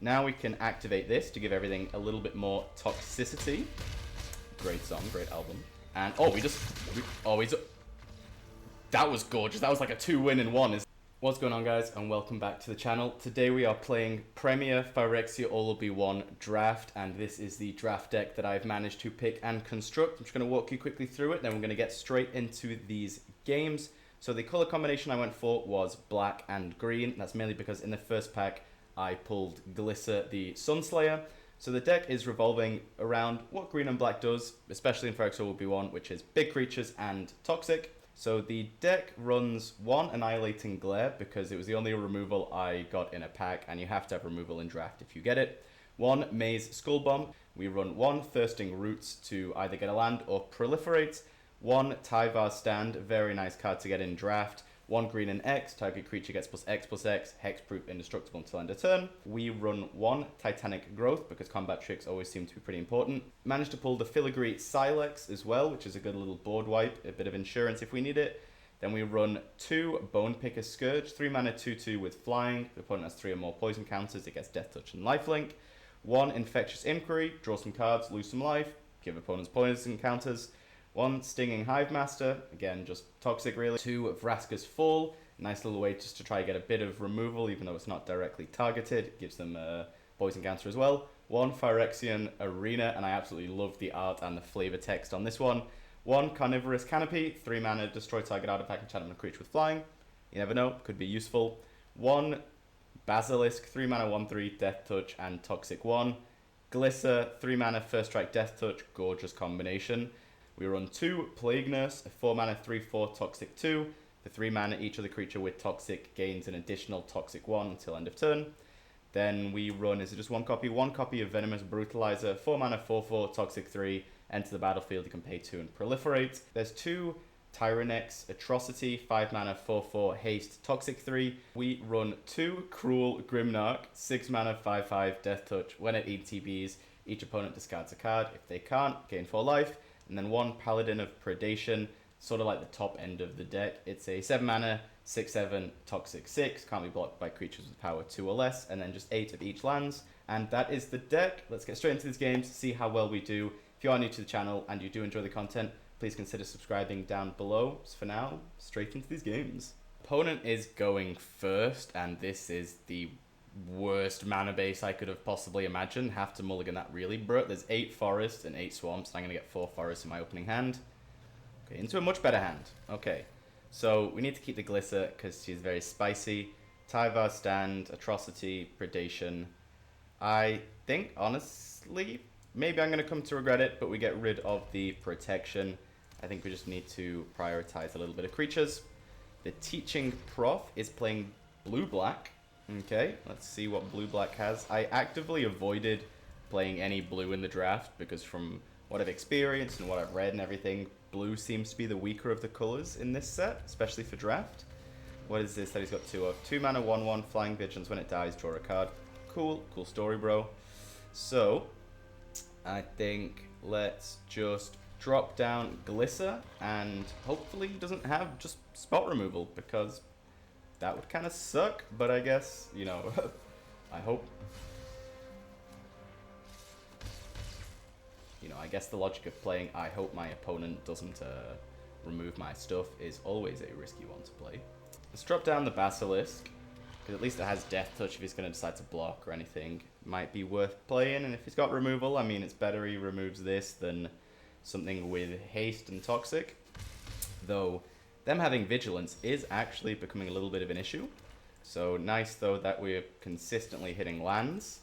Now we can activate this to give everything a little bit more toxicity. Great song, great album. And, oh, that was gorgeous. That was like a 2-win in 1. What's going on, guys, and welcome back to the channel. Today we are playing Premier Phyrexia All-Will-Be-One Draft, and this is the draft deck that I've managed to pick and construct. I'm just going to walk you quickly through it, then we're going to get straight into these games. So the color combination I went for was black and green. That's mainly because in the first pack I pulled Glisser the Sunslayer. So the deck is revolving around what green and black does, especially in Phyrexia All-Will-Be-One, which is big creatures and toxic. So the deck runs 1 Annihilating Glare because it was the only removal I got in a pack, and you have to have removal in draft if you get it. 1 Maze Skull Bomb. We run 1 Thirsting Roots to either get a land or proliferate. 1 Tyvar Stand, very nice card to get in draft. 1 green and X, target creature gets +X/+X, hexproof, indestructible until end of turn. We run 1 Titanic Growth because combat tricks always seem to be pretty important. Managed to pull the Filigree Silex as well, which is a good little board wipe, a bit of insurance if we need it. Then we run 2 Bone Picker Scourge, 3 mana 2/2 with flying. The opponent has 3 or more poison counters, it gets Death Touch and Lifelink. 1 Infectious Inquiry, draw some cards, lose some life, give opponents poison counters. 1 Stinging Hive Master, again just toxic really. 2 Vraska's Fall, nice little way just to try to get a bit of removal even though it's not directly targeted, it gives them a poison counter as well. 1 Phyrexian Arena, and I absolutely love the art and the flavor text on this one. 1 Carnivorous Canopy, 3 mana, destroy target artifact, enchantment, creature with flying. You never know, could be useful. 1 Basilisk, 3 mana 1/3, Death Touch and Toxic 1. Glisser, 3 mana, First Strike, Death Touch, gorgeous combination. We run 2 Plague Nurse, a 4 mana 3/4 Toxic 2. For 3 mana, each other creature with Toxic gains an additional Toxic 1 until end of turn. Then we run, is it just 1 copy? 1 copy of Venomous Brutalizer, 4 mana 4/4 Toxic 3. Enter the battlefield, you can pay 2 and proliferate. There's 2 Tyrannex Atrocity, 5 mana 4/4 Haste Toxic 3. We run 2 Cruel Grimnarch, 6 mana 5/5 Death Touch. When it ETBs, each opponent discards a card. If they can't, gain 4 life. And then 1 Paladin of Predation, sort of like the top end of the deck. It's a 7 mana, 6/7 Toxic 6, can't be blocked by creatures with power 2 or less, and then just 8 of each lands. And that is the deck. Let's get straight into these games, see how well we do. If you are new to the channel and you do enjoy the content, please consider subscribing down below. So for now, straight into these games. Opponent is going first, and this is the worst mana base I could have possibly imagined. Have to mulligan that really, bro. There's 8 forests and 8 swamps, and I'm going to get 4 forests in my opening hand. Okay, into a much better hand. Okay, so we need to keep the Glisser because she's very spicy. Tyvar Stand, Atrocity, Predation. I think, honestly, maybe I'm going to come to regret it, but we get rid of the protection. I think we just need to prioritize a little bit of creatures. The Teaching Prof is playing blue-black. Okay, let's see what blue-black has. I actively avoided playing any blue in the draft because from what I've experienced and what I've read and everything, blue seems to be the weaker of the colors in this set, especially for draft. What is this that he's got 2 of? 2 mana 1/1, Flying Vigilance. When it dies, draw a card. Cool, cool story, bro. So, I think let's just drop down Glisser and hopefully he doesn't have just spot removal because that would kind of suck, but I guess, you know, I hope. You know, I guess the logic of playing I hope my opponent doesn't remove my stuff is always a risky one to play. Let's drop down the Basilisk, because at least it has Death Touch if he's going to decide to block or anything. Might be worth playing, and if he's got removal, I mean, it's better he removes this than something with Haste and Toxic. Though, them having Vigilance is actually becoming a little bit of an issue. So nice though that we're consistently hitting lands,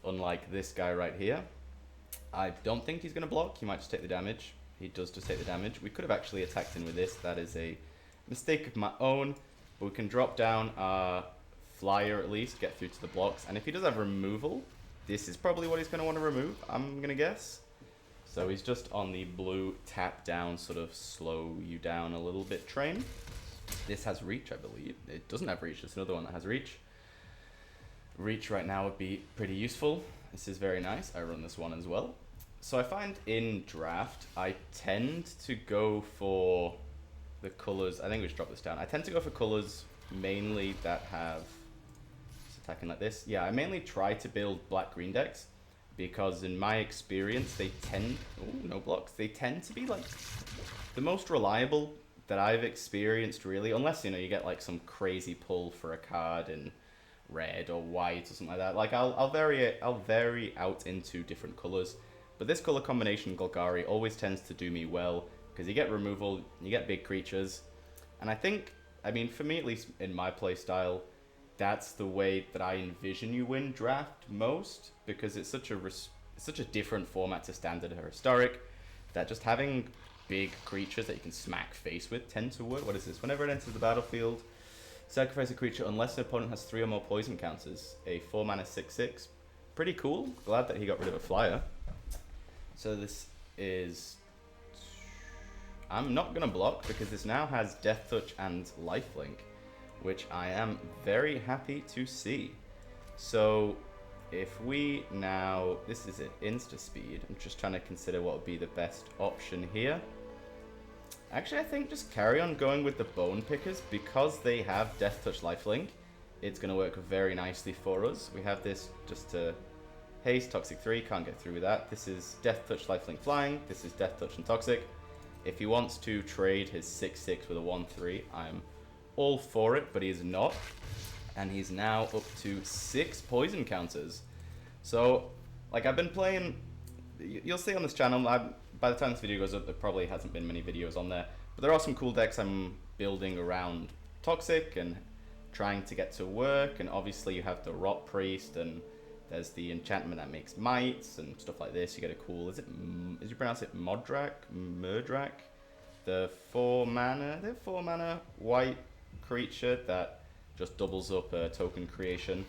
unlike this guy right here. I don't think he's going to block, he might just take the damage. He does just take the damage. We could have actually attacked in with this, that is a mistake of my own. But we can drop down our flyer at least, get through to the blocks. And if he does have removal, this is probably what he's going to want to remove, I'm going to guess. So he's just on the blue tap down, sort of slow you down a little bit train. This has reach, I believe. It doesn't have reach, it's another one that has reach. Reach right now would be pretty useful. This is very nice, I run this one as well. So I find in draft, I tend to go for the colors. I think we should drop this down. I tend to go for colors mainly that have attacking like this. Yeah, I mainly try to build black-green decks because in my experience, they tend... Oh, no blocks. They tend to be, like, the most reliable that I've experienced, really. Unless, you know, you get, like, some crazy pull for a card in red or white or something like that. Like, I'll vary out into different colors. But this color combination, Golgari, always tends to do me well because you get removal, you get big creatures. And I think, I mean, for me, at least in my play style, that's the way that I envision you win draft most, because it's such a different format to standard or historic, that just having big creatures that you can smack face with tend to work. What is this? Whenever it enters the battlefield, sacrifice a creature unless the opponent has 3 or more poison counters. A 4-mana 6/6. Pretty cool. Glad that he got rid of a flyer. So this is... I'm not going to block because this now has Death Touch and Lifelink, which I am very happy to see. So if we now... This is it, Insta Speed. I'm just trying to consider what would be the best option here. Actually, I think just carry on going with the Bone Pickers because they have Death Touch Lifelink. It's going to work very nicely for us. We have this just to haste, Toxic 3, can't get through with that. This is Death Touch Lifelink Flying. This is Death Touch and Toxic. If he wants to trade his 6/6 with a 1/3, I'm all for it, but he is not. And he's now up to 6 poison counters. So, like, I've been playing... You'll see on this channel, by the time this video goes up, there probably hasn't been many videos on there. But there are some cool decks I'm building around Toxic and trying to get to work. And obviously you have the Rot Priest, and there's the enchantment that makes mites and stuff like this. You get a cool... Is you pronounce it Murdrak? The 4-mana white creature that just doubles up token creation.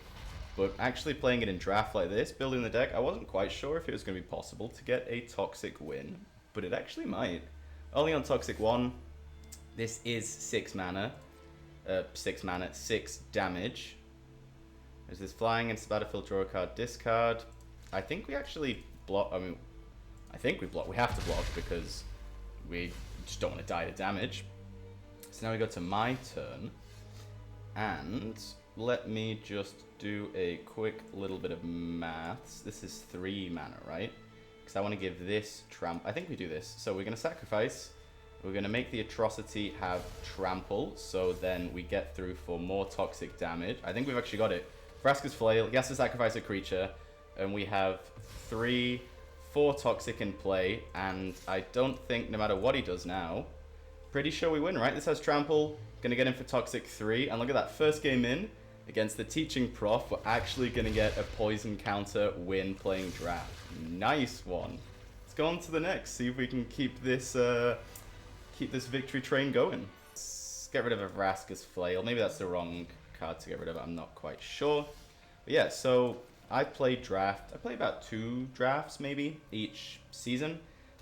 But actually playing it in draft like this, building the deck, I wasn't quite sure if it was going to be possible to get a Toxic win, but it actually might. Only on Toxic 1, this is 6 mana, 6 damage. There's this flying into the battlefield, draw a card, discard. I think we actually block, I mean, I think we block, we have to block because we just don't want to die to damage. So now we go to my turn, and let me just do a quick little bit of maths. This is 3 mana, right? Because I want to give this I think we do this. So we're going to sacrifice. We're going to make the Atrocity have trample, so then we get through for more toxic damage. I think we've actually got it. Vraska's Flail, he has to sacrifice a creature, and we have 4 toxic in play, and I don't think, no matter what he does now, pretty sure we win, right? This has trample, gonna get in for toxic 3, and look at that, first game in, against the teaching prof, we're actually gonna get a poison counter win playing draft. Nice one. Let's go on to the next, see if we can keep this victory train going. Let's get rid of a Vraska's Flail. Maybe that's the wrong card to get rid of, I'm not quite sure. But yeah, so I play draft. I play about 2 drafts maybe each season,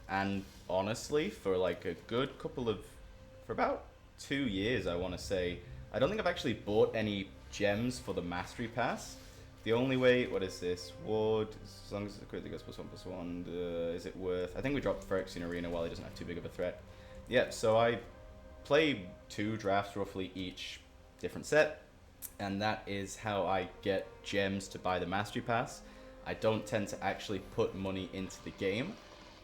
and honestly, for like a good couple of, for about 2 years, I want to say, I don't think I've actually bought any gems for the Mastery Pass. The only way, what is this? Ward, as long as the critic goes +1/+1, is it worth? I think we dropped Phyrexian Arena while he doesn't have too big of a threat. Yeah, so I play 2 drafts roughly each different set, and that is how I get gems to buy the Mastery Pass. I don't tend to actually put money into the game,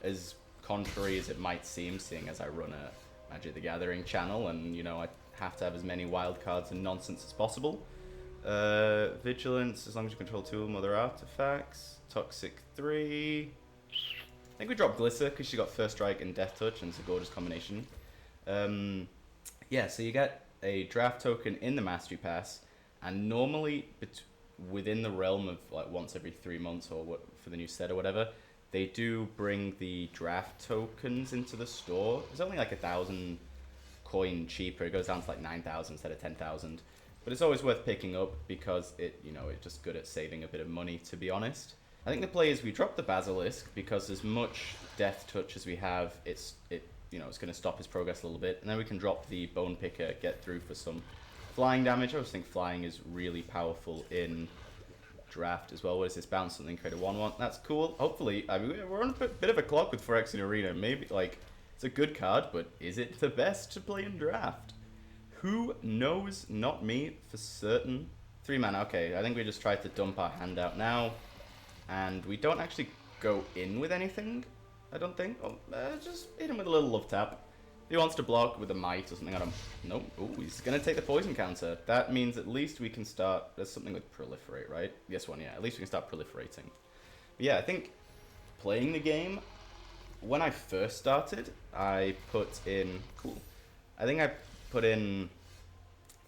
as contrary as it might seem, seeing as I run a Magic the Gathering channel, and you know, I have to have as many wild cards and nonsense as possible. Vigilance, as long as you control 2 other artifacts. Toxic 3. I think we dropped Glisser because she got First Strike and Death Touch, and it's a gorgeous combination. Yeah, so you get a draft token in the Mastery Pass, and normally within the realm of like once every 3 months or what for the new set or whatever, they do bring the draft tokens into the store. It's only like 1,000 coin cheaper. It goes down to like 9,000 instead of 10,000. But it's always worth picking up because it's just good at saving a bit of money, to be honest. I think the play is we drop the Basilisk because as much Death Touch as we have, it's going to stop his progress a little bit. And then we can drop the Bone Picker, get through for some flying damage. I always think flying is really powerful in draft as well. What is this? Bounce something, create a 1/1. That's cool. Hopefully, I mean, we're on a bit of a clock with Phyrexian Arena. Maybe, like, it's a good card, but is it the best to play in draft? Who knows? Not me, for certain. 3 mana, okay. I think we just tried to dump our hand out now. And we don't actually go in with anything, I don't think. Oh, just hit him with a little love tap. If he wants to block with a might or something, I don't... Nope. Oh, he's going to take the poison counter. That means at least we can start... There's something with proliferate, right? Yes, one, yeah. At least we can start proliferating. But yeah, I think playing the game, when I first started, I put in... Cool. I think I put in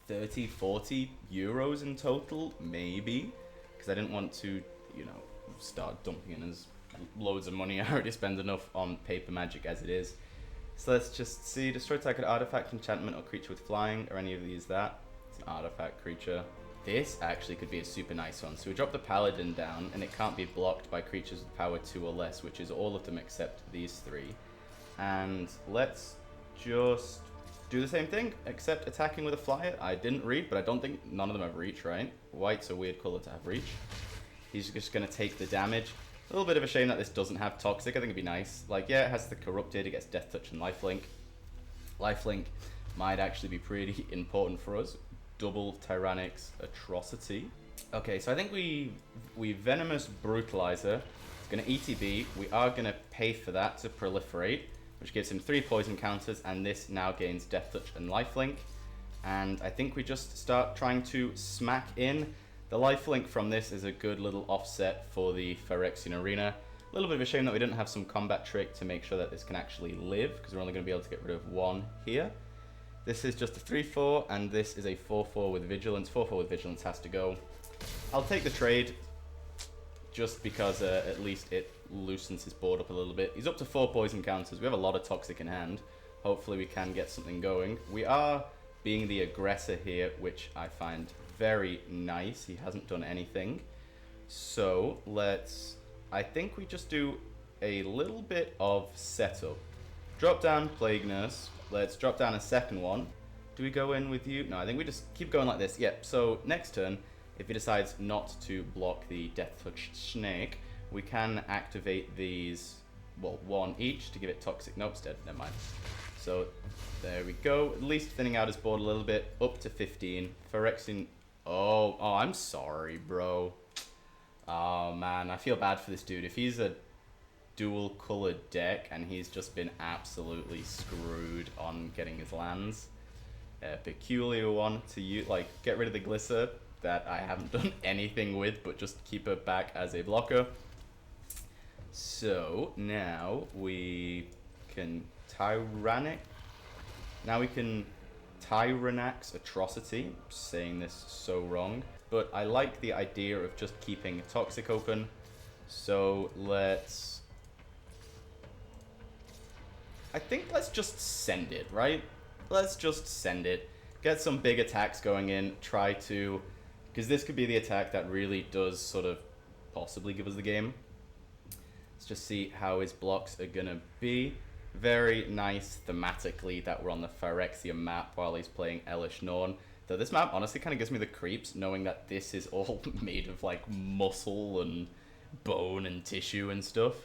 30, 40 euros in total, maybe. Because I didn't want to, you know, start dumping in as loads of money. I already spend enough on paper magic as it is. So let's just see. Destroy target artifact, enchantment, or creature with flying. Are any of these that? It's an artifact creature. This actually could be a super nice one. So we drop the paladin down, and it can't be blocked by creatures with power 2 or less, which is all of them except these 3. And let's just do the same thing, except attacking with a flyer. I didn't read, but I don't think none of them have reach, right? White's a weird color to have reach. He's just going to take the damage. A little bit of a shame that this doesn't have Toxic. I think it'd be nice. Like, yeah, it has the Corrupted. It gets Death Touch and Lifelink. Lifelink might actually be pretty important for us. Double Tyrannic's Atrocity. Okay, so I think we Venomous Brutalizer. It's going to ETB. We are going to pay for that to proliferate, which gives him 3 poison counters, and this now gains Death Touch and Lifelink. And I think we just start trying to smack in. The lifelink from this is a good little offset for the Phyrexian Arena. A little bit of a shame that we didn't have some combat trick to make sure that this can actually live, because we're only going to be able to get rid of 1 here. This is just a 3-4, and this is a 4-4 with Vigilance. 4-4 with Vigilance has to go. I'll take the trade, just because at least it loosens his board up a little bit. He's up to 4 poison counters. We have a lot of Toxic in hand. Hopefully we can get something going. We are being the aggressor here, which I find very nice. He hasn't done anything. So let's... I think we just do a little bit of setup. Drop down Plague Nurse. Let's drop down a second one. Do we go in with you? No, I think we just keep going like this. Yep, so next turn, if he decides not to block the Death Touch Snake, we can activate these, well, 1 each to give it Toxic. Nope, dead. Never mind. So there we go. At least thinning out his board a little bit. Up to 15. Phyrexian... Oh, I'm sorry, bro. Oh, man. I feel bad for this dude. If he's a dual-colored deck and he's just been absolutely screwed on getting his lands. A peculiar one to use. Like, get rid of the Glisser that I haven't done anything with, but just keep her back as a blocker. So, now we can Tyrannic. Now we can Tyrannax Atrocity. I'm saying this so wrong. But I like the idea of just keeping Toxic open. So let's... I think let's just send it, right? Let's just send it. Get some big attacks going in. Try to... Because this could be the attack that really does sort of possibly give us the game. Let's just see how his blocks are going to be. Very nice thematically that we're on the Phyrexia map while he's playing Elish Norn. Though this map honestly kind of gives me the creeps, knowing that this is all made of like muscle and bone and tissue and stuff.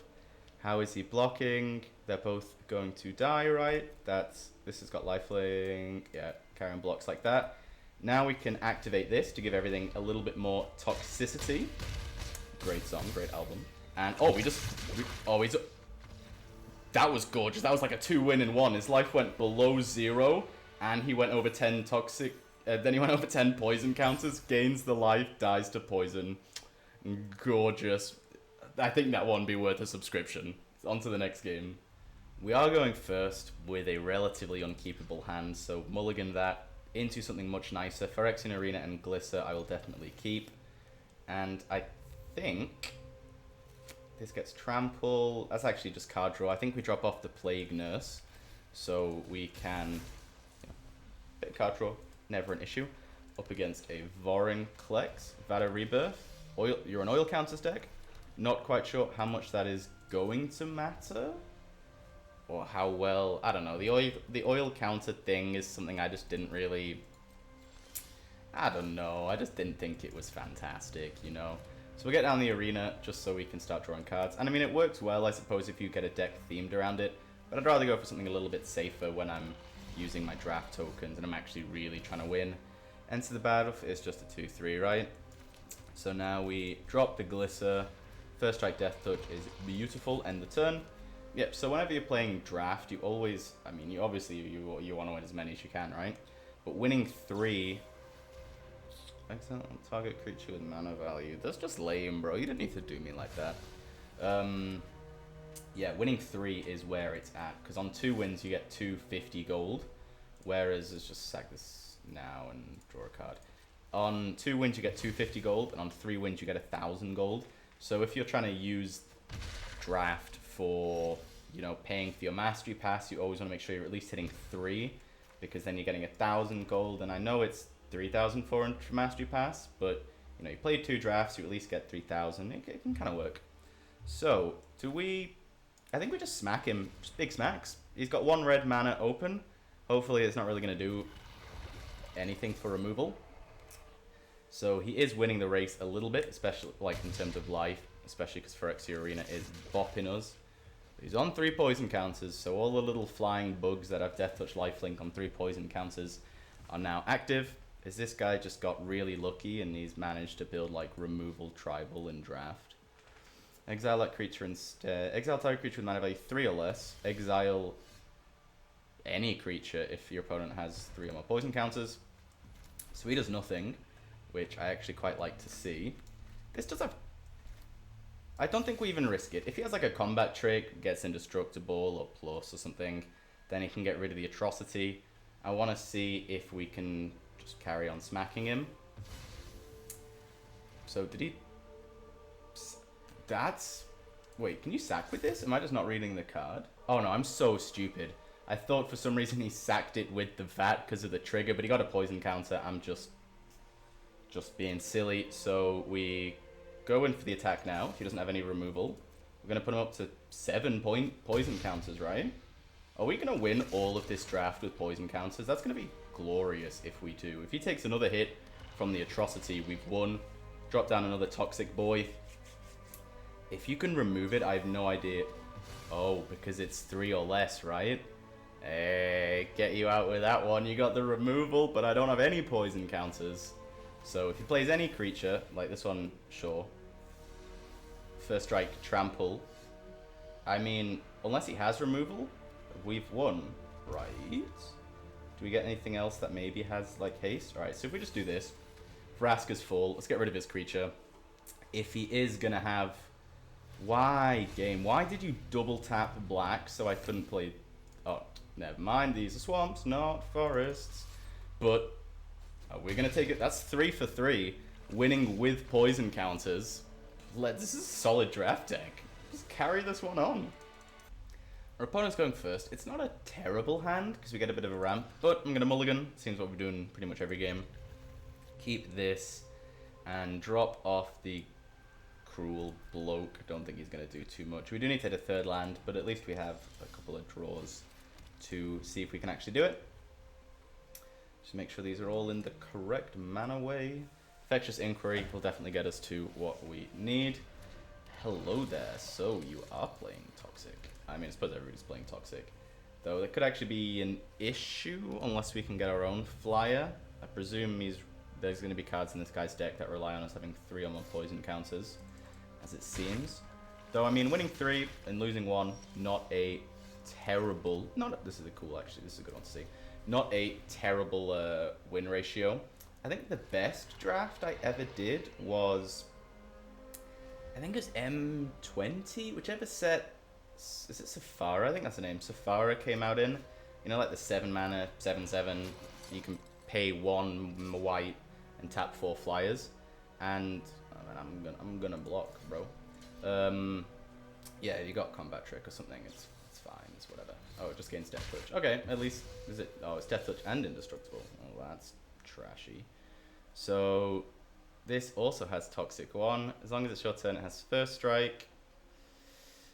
How is he blocking? They're both going to die, right? This has got lifelink. Yeah, Karen blocks like that. Now we can activate this to give everything a little bit more toxicity. Great song, great album. And that was gorgeous. That was like a 2-win in 1. His life went below 0, and he went over 10 toxic. Then he went over 10 poison counters, gains the life, dies to poison. Gorgeous. I think that one would be worth a subscription. On to the next game. We are going first with a relatively unkeepable hand, so mulligan that into something much nicer. Phyrexian Arena and Glisser I will definitely keep. And I think... this gets Trample. That's actually just card draw. I think we drop off the Plague Nurse. So we can... bit of card draw. Never an issue. Up against a Vorinclex. Vada Rebirth. You're an Oil Counters deck. Not quite sure how much that is going to matter. Or how well... I don't know. The oil counter thing is something I just didn't really... I don't know. I just didn't think it was fantastic, you know. So we'll get down the arena just so we can start drawing cards. And I mean, it works well, I suppose, if you get a deck themed around it. But I'd rather go for something a little bit safer when I'm using my draft tokens and I'm actually really trying to win. Enter the battlefield. It's just a 2/3, right? So now we drop the Glisser. First strike, Death Touch is beautiful. End the turn. Yep. So whenever you're playing draft, you always, I mean, you obviously you want to win as many as you can, right? But winning 3. Excellent. Target creature with mana value. That's just lame, bro. You don't need to do me like that. Yeah, winning 3 is where it's at. Because on 2 wins, you get 250 gold. Whereas, let's just sack this now and draw a card. On 2 wins, you get 250 gold. And on 3 wins, you get 1,000 gold. So if you're trying to use draft for, you know, paying for your mastery pass, you always want to make sure you're at least hitting 3. Because then you're getting 1,000 gold. And I know it's 3,400 for mastery pass, but you know, you played 2 drafts, you at least get 3,000. It can kind of work. So I think we just smack him, just big smacks. He's got 1 red mana open. Hopefully it's not really going to do anything for removal. So he is winning the race a little bit, especially like in terms of life, especially because Phyrexia Arena is bopping us. He's on 3 poison counters, so all the little flying bugs that have Death Touch lifelink on 3 poison counters are now active. Is this guy just got really lucky and he's managed to build like removal tribal in draft? Exile that creature instead. Exile target creature with mana value 3 or less. Exile any creature if your opponent has 3 or more poison counters. So he does nothing, which I actually quite like to see. This does have... I don't think we even risk it. If he has like a combat trick, gets indestructible or plus or something, then he can get rid of the atrocity. I want to see if we can just carry on smacking him. So did he... That's... Wait, can you sack with this? Am I just not reading the card? Oh no, I'm so stupid. I thought for some reason he sacked it with the VAT because of the trigger, but he got a poison counter. I'm just being silly. So we go in for the attack now. He doesn't have any removal. We're going to put him up to 7 poison counters, right? Are we going to win all of this draft with poison counters? That's going to be glorious if we do. If he takes another hit from the atrocity, we've won. Drop down another toxic boy. If you can remove it, I have no idea. Oh, because it's 3 or less, right? Hey, get you out with that one. You got the removal, but I don't have any poison counters. So if he plays any creature, like this one, sure. First strike, trample. I mean, unless he has removal, we've won, right? Do we get anything else that maybe has, like, haste? Alright, so if we just do this. Vraska's full. Let's get rid of his creature. If he is going to have... Why, game? Why did you double tap black so I couldn't play... Oh, never mind. These are swamps, not forests. But we're going to take it. That's 3 for 3. Winning with poison counters. This is a solid draft deck. Just carry this one on. Our opponent's going first. It's not a terrible hand because we get a bit of a ramp. But I'm going to mulligan. Seems what we're doing pretty much every game. Keep this and drop off the cruel bloke. Don't think he's going to do too much. We do need to hit a 3rd land, but at least we have a couple of draws to see if we can actually do it. Just make sure these are all in the correct mana way. Infectious Inquiry will definitely get us to what we need. Hello there. So you are playing Toxic. I mean, I suppose everybody's playing Toxic. Though that could actually be an issue unless we can get our own flyer. I presume there's going to be cards in this guy's deck that rely on us having 3 or more poison counters, as it seems. Though, I mean, winning 3 and losing 1, not a terrible... This is a cool, actually. This is a good one to see. Not a terrible win ratio. I think the best draft I ever did was... I think it was M20, whichever set... Is it Safara? I think that's the name. Safara came out in. You know, like the 7 mana, 7/7. You can pay 1 white and tap 4 flyers. And I mean, I'm gonna block, bro. Yeah, you got combat trick or something. It's fine. It's whatever. Oh, it just gains death touch. Okay, at least is it? Oh, it's death touch and indestructible. Oh, that's trashy. So this also has toxic 1. As long as it's your turn, it has first strike.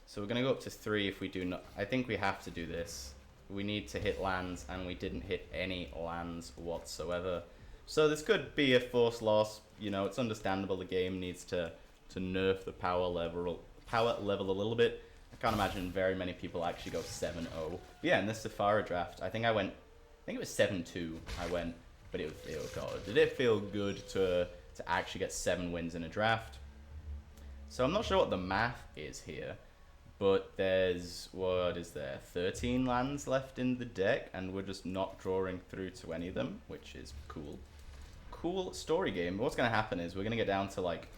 So we're gonna go up to 3 if we do not. I think we have to do this. We need to hit lands, and we didn't hit any lands whatsoever. So this could be a forced loss. You know, it's understandable. The game needs to nerf the power level a little bit. I can't imagine very many people actually go 7-0. But yeah, in this Safari draft, I think it was 7-2. I went but God, did it feel good to actually get 7 wins in a draft. So I'm not sure what the math is here, but there's, what is there, 13 lands left in the deck, and we're just not drawing through to any of them, which is cool. Cool story game. But what's going to happen is we're going to get down to, like,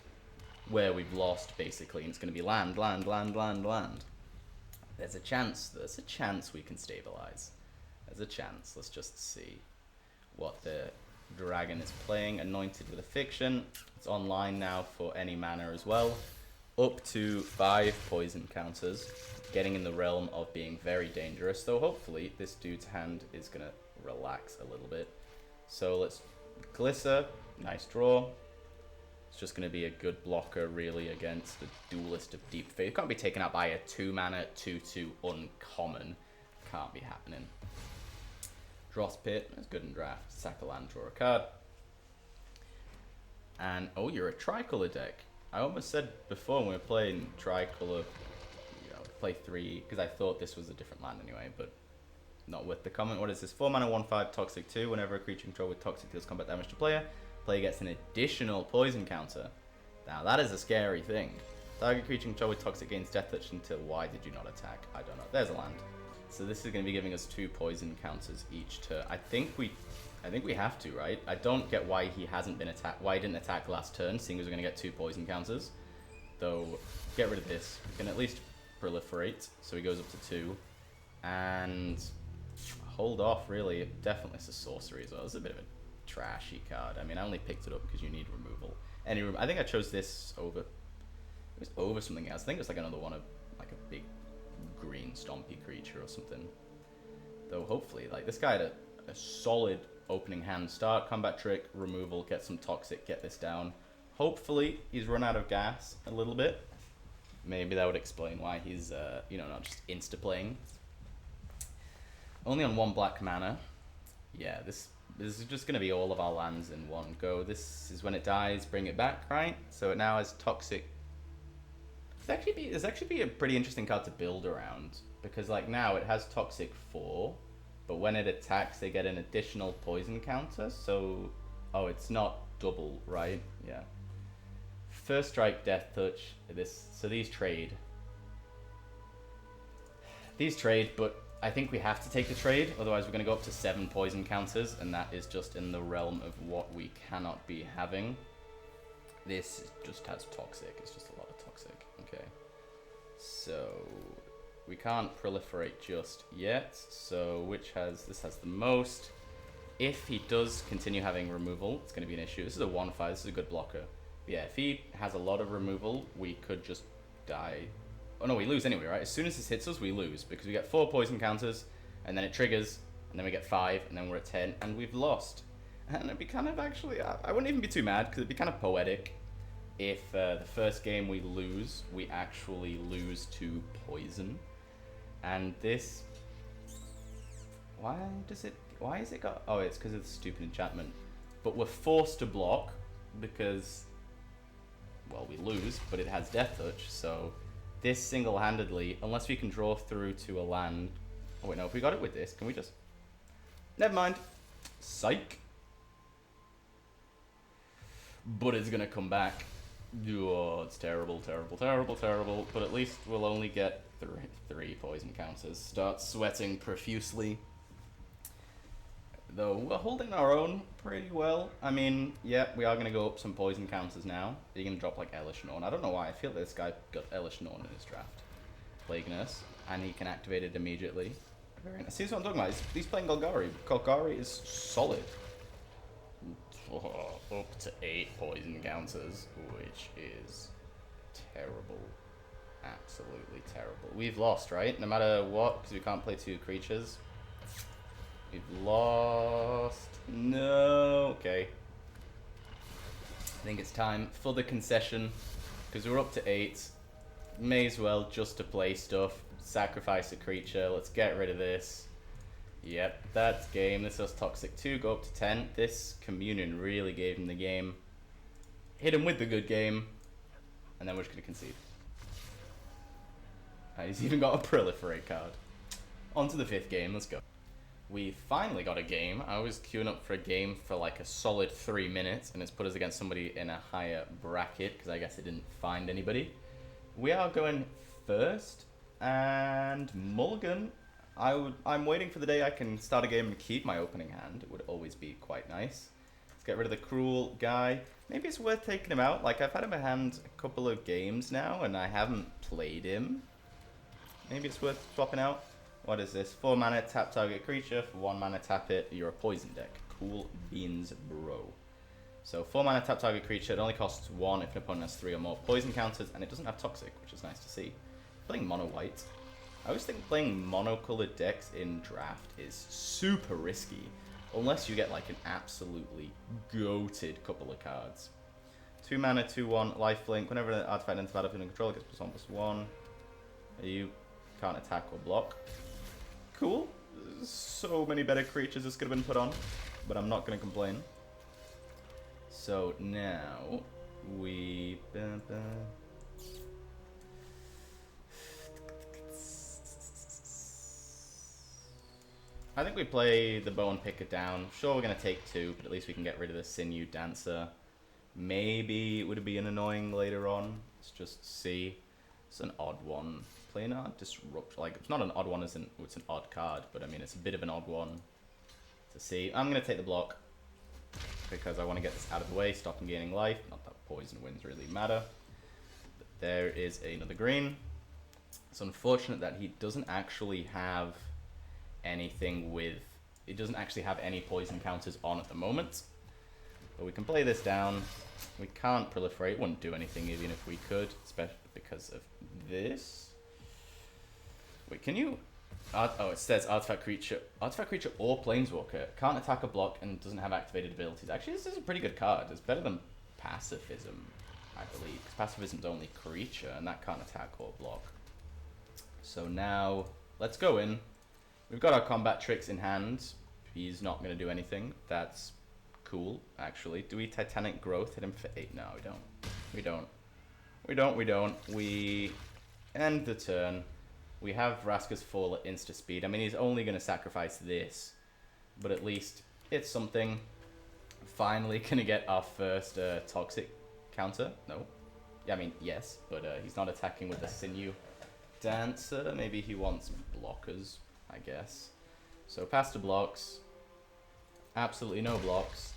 where we've lost, basically, and it's going to be land, land, land, land, land. There's a chance we can stabilize. There's a chance. Let's just see what the dragon is playing. Anointed with a fiction. It's online now for any mana as well. Up to 5 poison counters. Getting in the realm of being very dangerous. Though hopefully this dude's hand is going to relax a little bit. So let's Glisser. Nice draw. It's just going to be a good blocker, really, against the Duelist of Deep Faith. Can't be taken out by a 2-mana 2/2 uncommon. Can't be happening. Dross Pit. That's good in draft. Sack a land, draw a card. And, oh, you're a tricolor deck. I almost said before when we were playing tricolor, you know, play 3, because I thought this was a different land anyway, but not worth the comment. What is this? 4 mana, 1/5, Toxic 2. Whenever a creature controlled with Toxic deals combat damage to player, player gets an additional poison counter. Now that is a scary thing. Target creature controlled with Toxic gains death touch until why did you not attack? I don't know. There's a land. So this is going to be giving us 2 poison counters each turn. I think we have to, right? I don't get why he hasn't been attacked. Why he didn't attack last turn, seeing as we're going to get 2 poison counters. Though, get rid of this. We can at least proliferate. So he goes up to 2. And hold off, really. Definitely it's a sorcery as well. It's a bit of a trashy card. I mean, I only picked it up because you need removal. I think I chose this over. It was over something else. I think it was like another one of like a big green stompy creature or something. Though hopefully, like this guy had a solid opening hand start, combat trick, removal, get some toxic, get this down. Hopefully, he's run out of gas a little bit. Maybe that would explain why he's you know, not just insta playing. Only on 1 black mana. Yeah, this is just going to be all of our lands in one go. This is when it dies, bring it back, right? So it now has Toxic. It's actually be a pretty interesting card to build around. Because like now it has Toxic 4, but when it attacks they get an additional poison counter. So, oh, it's not double, right? Yeah. First strike, death touch. So these trade. But I think we have to take the trade, otherwise we're going to go up to 7 poison counters, and that is just in the realm of what we cannot be having. This just has Toxic, it's just a lot of Toxic, okay. So, we can't proliferate just yet, so this has the most. If he does continue having removal, it's going to be an issue. This is a 1/5, this is a good blocker. But yeah, if he has a lot of removal, we could just die. Oh no, we lose anyway, right? As soon as this hits us, we lose, because we get 4 poison counters, and then it triggers, and then we get 5, and then we're at 10, and we've lost. And it'd be kind of actually, I wouldn't even be too mad, because it'd be kind of poetic if the first game we lose, we actually lose to poison. And this, why is it got, oh, it's because of the stupid enchantment. But we're forced to block, because, well, we lose, but it has death touch, so this single-handedly, unless we can draw through to a land. Oh wait, no, if we got it with this, can we just... Never mind. Psych. But it's gonna come back. Oh, it's terrible, terrible, terrible, terrible. But at least we'll only get 3 poison counters. Start sweating profusely. Though we're holding our own pretty well. I mean, yeah, we are going to go up some poison counters now. You're going to drop like Elish Norn. I don't know why. I feel this guy got Elish Norn in his draft. Plague Nurse. And he can activate it immediately. Very nice. See what I'm talking about? He's playing Golgari. Golgari is solid. Oh, up to 8 poison counters, which is terrible. Absolutely terrible. We've lost, right? No matter what, because we can't play 2 creatures. We've lost. No. Okay. I think it's time for the concession, because we're up to 8. May as well just to play stuff. Sacrifice a creature. Let's get rid of this. Yep, that's game. This was Toxic 2. Go up to 10. This Communion really gave him the game. Hit him with the good game. And then we're just going to concede. He's even got a Proliferate card. On to the 5th game. Let's go. We finally got a game. I was queuing up for a game for like a solid 3 minutes, and it's put us against somebody in a higher bracket, because I guess it didn't find anybody. We are going first, and Mulligan. I'm waiting for the day I can start a game and keep my opening hand. It would always be quite nice. Let's get rid of the cruel guy. Maybe it's worth taking him out. Like, I've had him in hand a couple of games now, and I haven't played him. Maybe it's worth swapping out. What is this? 4 mana, tap target creature. For 1 mana, tap it. You're a poison deck. Cool beans, bro. So 4 mana, tap target creature. It only costs 1 if an opponent has 3 or more poison counters, and it doesn't have toxic, which is nice to see. Playing mono white. I always think playing mono-colored decks in draft is super risky, unless you get like an absolutely goated couple of cards. 2 mana, 2/1, lifelink. Whenever an artifact enters battlefield and control, it gets +1/+1. You can't attack or block. Cool. So many better creatures this could have been put on, but I'm not going to complain. So now we... I think we play the bow and pick it down. Sure, we're going to take 2, but at least we can get rid of the sinew dancer. Maybe it would be an annoying later on. Let's just see. It's an odd one. Planar disrupt. Like, it's not an odd one, it's an odd card, but I mean, it's a bit of an odd one to see. I'm going to take the block because I want to get this out of the way, stop him gaining life. Not that poison winds really matter. But there is another green. It's unfortunate that he doesn't actually have anything with... He doesn't actually have any poison counters on at the moment. But we can play this down. We can't proliferate. It wouldn't do anything even if we could, especially because of this. Wait, can you... oh, it says artifact creature or planeswalker. Can't attack or block and doesn't have activated abilities. Actually, this is a pretty good card. It's better than pacifism, I believe. Because pacifism's only creature, and that can't attack or block. So now, let's go in. We've got our combat tricks in hand. He's not going to do anything. That's cool, actually. Do we Titanic Growth hit him for 8? No, we don't. We don't. We don't, we don't. We end the turn. We have Vraska's Fall at insta speed. I mean, he's only going to sacrifice this, but at least it's something. Finally going to get our first toxic counter. No. Yeah, I mean, yes, but he's not attacking with the sinew dancer. Maybe he wants blockers, I guess. So pass to blocks. Absolutely no blocks.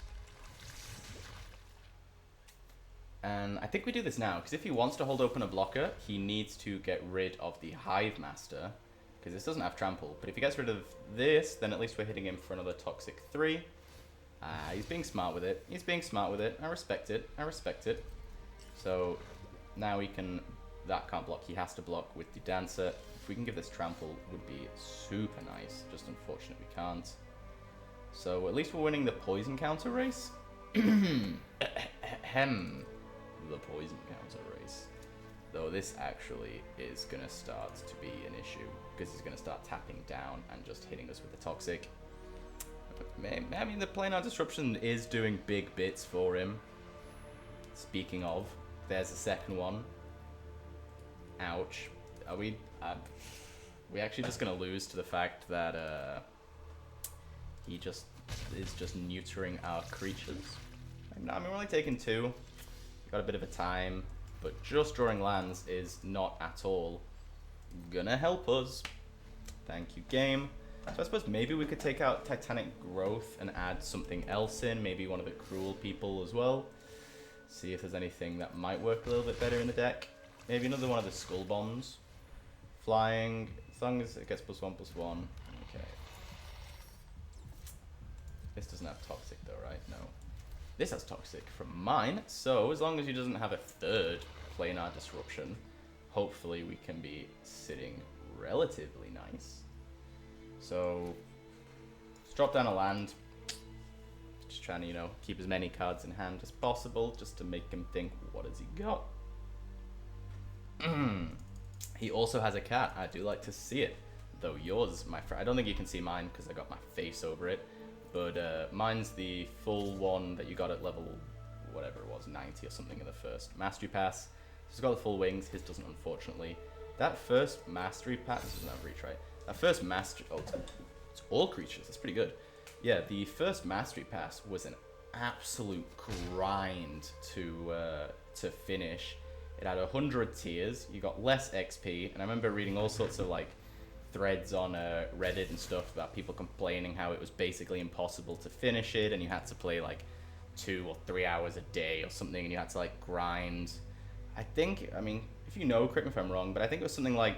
And I think we do this now, because if he wants to hold open a blocker, he needs to get rid of the Hive Master, because this doesn't have trample. But if he gets rid of this, then at least we're hitting him for another toxic 3. He's being smart with it. He's being smart with it. I respect it. I respect it. So now he can... That can't block. He has to block with the dancer. If we can give this trample, would be super nice. Just unfortunate we can't. So at least we're winning the poison counter race. Ahem. The poison counter race. Though this actually is going to start to be an issue, because he's going to start tapping down and just hitting us with the toxic. I mean, the planar disruption is doing big bits for him. Speaking of, there's a second one. Ouch. Are we actually just going to lose to the fact that he just is just neutering our creatures? I mean, we're only taking 2. Got a bit of a time, but just drawing lands is not at all gonna help us. Thank you, game. So I suppose maybe we could take out Titanic Growth and add something else in, maybe one of the cruel people as well. See if there's anything that might work a little bit better in the deck. Maybe another one of the Skull Bombs. Flying, as long as it gets +1/+1. Okay. This doesn't have Toxic though, right? No. This has Toxic from mine, so as long as he doesn't have a third planar disruption, hopefully we can be sitting relatively nice. So, let's drop down a land. Just trying to, you know, keep as many cards in hand as possible, just to make him think, what has he got? He also has a cat. I do like to see it. Though yours, my friend, I don't think you can see mine because I got my face over it. But mine's the full one that you got at level, whatever it was, 90 or something in the first Mastery Pass. He's got the full wings, his doesn't, unfortunately. That first Mastery Pass, this doesn't have reach, right? That first Mastery, oh, It's all creatures. That's pretty good. Yeah, the first Mastery Pass was an absolute grind to finish. It had 100 tiers. You got less XP, and I remember reading all sorts of like threads on Reddit and stuff about people complaining how it was basically impossible to finish it, and you had to play like 2 or 3 hours a day or something, and you had to like grind. I think, I mean, if you know, correct me if I'm wrong, but I think it was something like,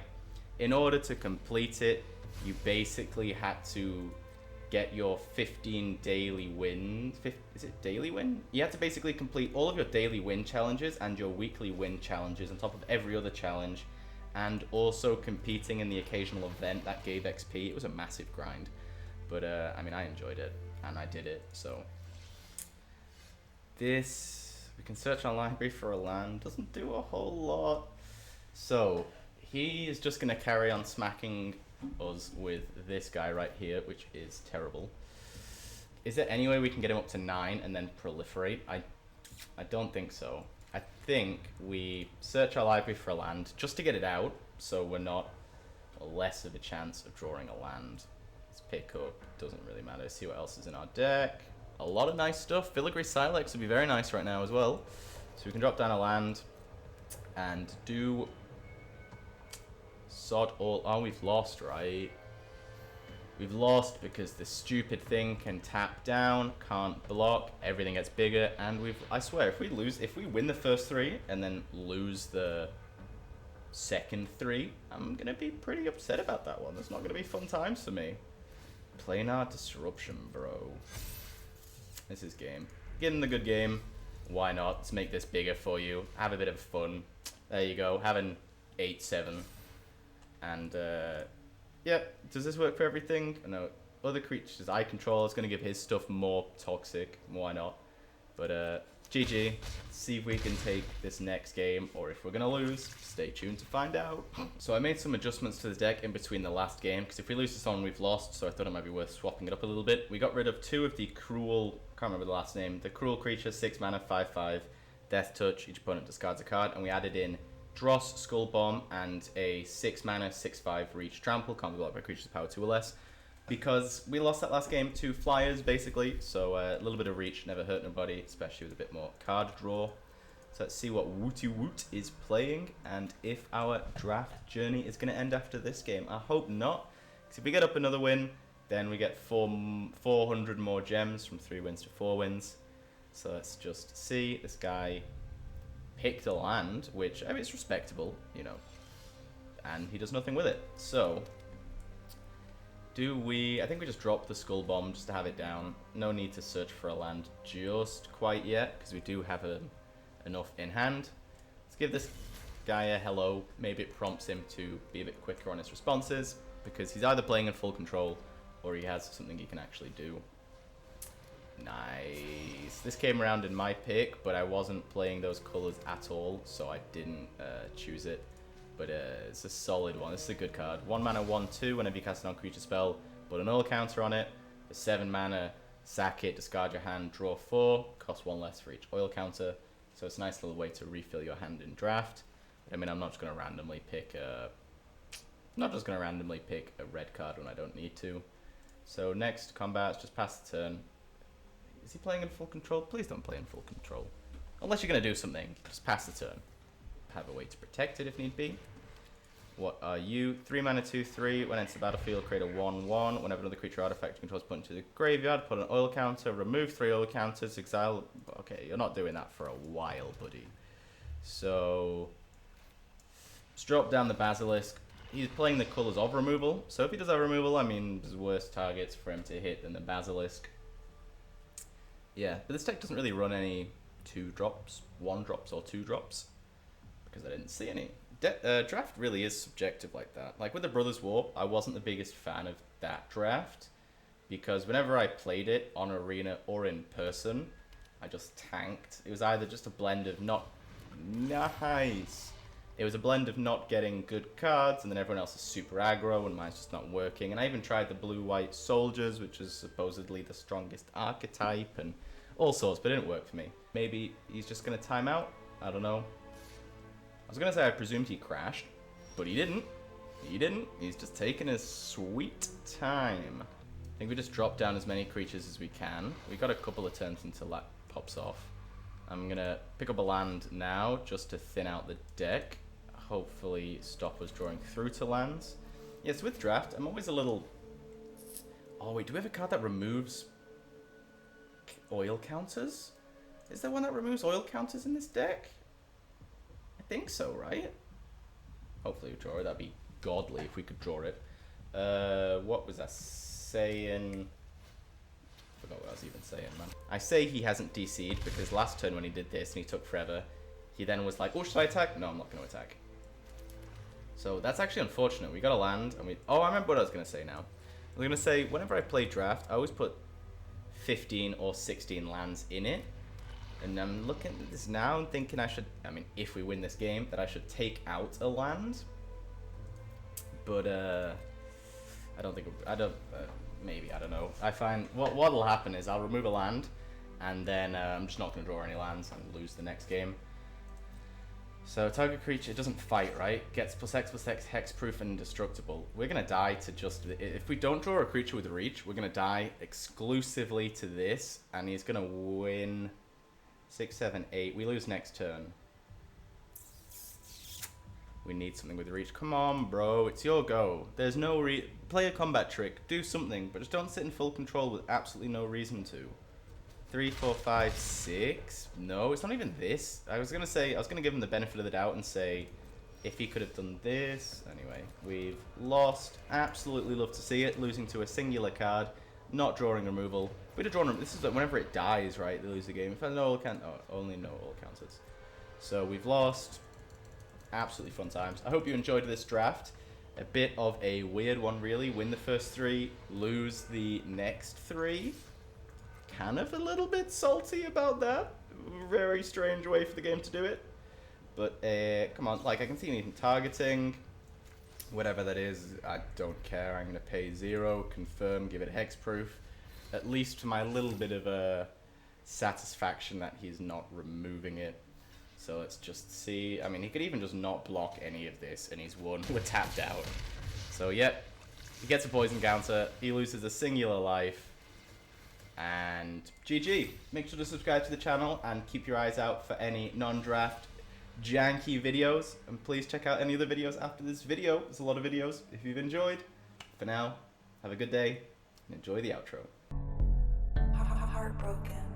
in order to complete it, you basically had to get your 15 daily wins. Is it daily win? You had to basically complete all of your daily win challenges and your weekly win challenges on top of every other challenge, and also competing in the occasional event that gave XP. It was a massive grind, but I mean, I enjoyed it and I did it. So this, we can search our library for a land. Doesn't do a whole lot. So he is just gonna carry on smacking us with this guy right here, which is terrible. Is there any way we can get him up to 9 and then proliferate? I don't think so. I think we search our library for a land just to get it out, so we're not less of a chance of drawing a land. Let's pick up, doesn't really matter. See what else is in our deck. A lot of nice stuff. Filigree Silex would be very nice right now as well. So we can drop down a land and do sod all. Oh, we've lost, right? We've lost because this stupid thing can tap down, can't block, everything gets bigger, and I swear, if we win the first 3 and then lose the second 3, I'm gonna be pretty upset about that one. That's not gonna be fun times for me. Planar Disruption, bro. This is game. Get in the good game. Why not? Let's make this bigger for you. Have a bit of fun. There you go. Have an 8/7. And, yeah, does this work for everything? No, other creatures I control is going to give his stuff more toxic. Why not? But, GG. See if we can take this next game, or if we're going to lose. Stay tuned to find out. So I made some adjustments to the deck in between the last game, because if we lose this one, we've lost, so I thought it might be worth swapping it up a little bit. We got rid of 2 of the cruel, can't remember the last name, the cruel creature, 6 mana, 5/5, Death Touch, each opponent discards a card, and we added in Dross, Skull Bomb, and a 6 mana, 6/5 Reach Trample, can't be blocked by creatures power 2 or less, because we lost that last game to Flyers, basically, so a little bit of Reach never hurt nobody, especially with a bit more card draw. So let's see what Wooty Woot is playing, and if our draft journey is going to end after this game. I hope not, because if we get up another win, then we get 400 more gems from 3 wins to 4 wins. So let's just see. This guy picked a land, which, I mean, it's respectable, you know, and he does nothing with it. So, I think we just drop the Skull Bomb just to have it down. No need to search for a land just quite yet, because we do have enough in hand. Let's give this guy a hello. Maybe it prompts him to be a bit quicker on his responses, because he's either playing in full control, or he has something he can actually do. Nice. This came around in my pick, but I wasn't playing those colors at all, so I didn't choose it. But it's a solid one. This is a good card. 1 mana, 1/2. Whenever you cast a non-creature spell, put an oil counter on it. For 7 mana, sack it, discard your hand, draw 4. Cost 1 less for each oil counter. So it's a nice little way to refill your hand in draft. I mean, I'm not just going to randomly pick a red card when I don't need to. So next combat, just pass the turn. Is he playing in full control? Please don't play in full control. Unless you're going to do something, just pass the turn. Have a way to protect it if need be. What are you? 3 mana, 2/3. When it's the battlefield, create a 1/1. Whenever another creature artifact controls put into the graveyard, put an oil counter, remove 3 oil counters, exile. Okay, you're not doing that for a while, buddy. So, let's drop down the Basilisk. He's playing the colors of removal. So if he does have removal, I mean, there's worse targets for him to hit than the Basilisk. Yeah, but this deck doesn't really run any 2-drops, 1-drops, or 2-drops, because I didn't see any. Draft really is subjective like that. Like with the Brothers War, I wasn't the biggest fan of that draft, because whenever I played it on Arena or in person, I just tanked. It was either just a blend of not getting good cards, and then everyone else is super aggro, and mine's just not working. And I even tried the blue-white soldiers, which is supposedly the strongest archetype, and all sorts, but it didn't work for me. Maybe he's just going to time out? I don't know. I was going to say I presumed he crashed, but he didn't. He didn't. He's just taking his sweet time. think we just drop down as many creatures as we can. We got a couple of turns until that pops off. I'm gonna pick up a land now just to thin out the deck. Hopefully stop us drawing through to lands. Yes, with draft, I'm always a little... Oh wait, do we have a card that removes oil counters? Is there one that removes oil counters in this deck? I think so, right? Hopefully we draw it. That'd be godly if we could draw it. What was I saying? I forgot what I was even saying, man. I say he hasn't DC'd because last turn when he did this and he took forever, he then was like, oh, should I attack? No, I'm not going to attack. So that's actually unfortunate. We got a land and we... Oh, I remember what I was going to say now. I was going to say, whenever I play draft, I always put 15 or 16 lands in it. And I'm looking at this now and thinking I should... I mean, if we win this game, that I should take out a land. But, I don't think... maybe, I don't know. I find... What'll happen is I'll remove a land, and then I'm just not going to draw any lands and lose the next game. So, target creature, it doesn't fight, right? Gets +X/+X, hexproof, and indestructible. We're going to die to just... If we don't draw a creature with reach, we're going to die exclusively to this, and he's going to win 6, 7, 8. We lose next turn. We need something with reach. Come on, bro. It's your go. There's no play a combat trick. Do something, but just don't sit in full control with absolutely no reason to. 3, 4, 5, 6. No, it's not even this. I was gonna give him the benefit of the doubt and say if he could have done this. Anyway, we've lost. Absolutely love to see it. Losing to a singular card. Not drawing removal. We'd have drawn. This is whenever it dies, right? They lose the game. If I know all only know all counters. So we've lost. Absolutely fun times. I hope you enjoyed this draft. A bit of a weird one, really. Win the first 3, lose the next 3. Kind of a little bit salty about that. Very strange way for the game to do it. But come on, like I can see him even targeting. Whatever that is, I don't care. I'm going to pay 0, confirm, give it hexproof. At least to my little bit of a satisfaction that he's not removing it. So let's just see. I mean, he could even just not block any of this, and he's won. We're tapped out. So, yep. He gets a poison counter. He loses a singular life. And GG. Make sure to subscribe to the channel and keep your eyes out for any non-draft janky videos. And please check out any other videos after this video. There's a lot of videos if you've enjoyed. For now, have a good day and enjoy the outro. Heartbroken.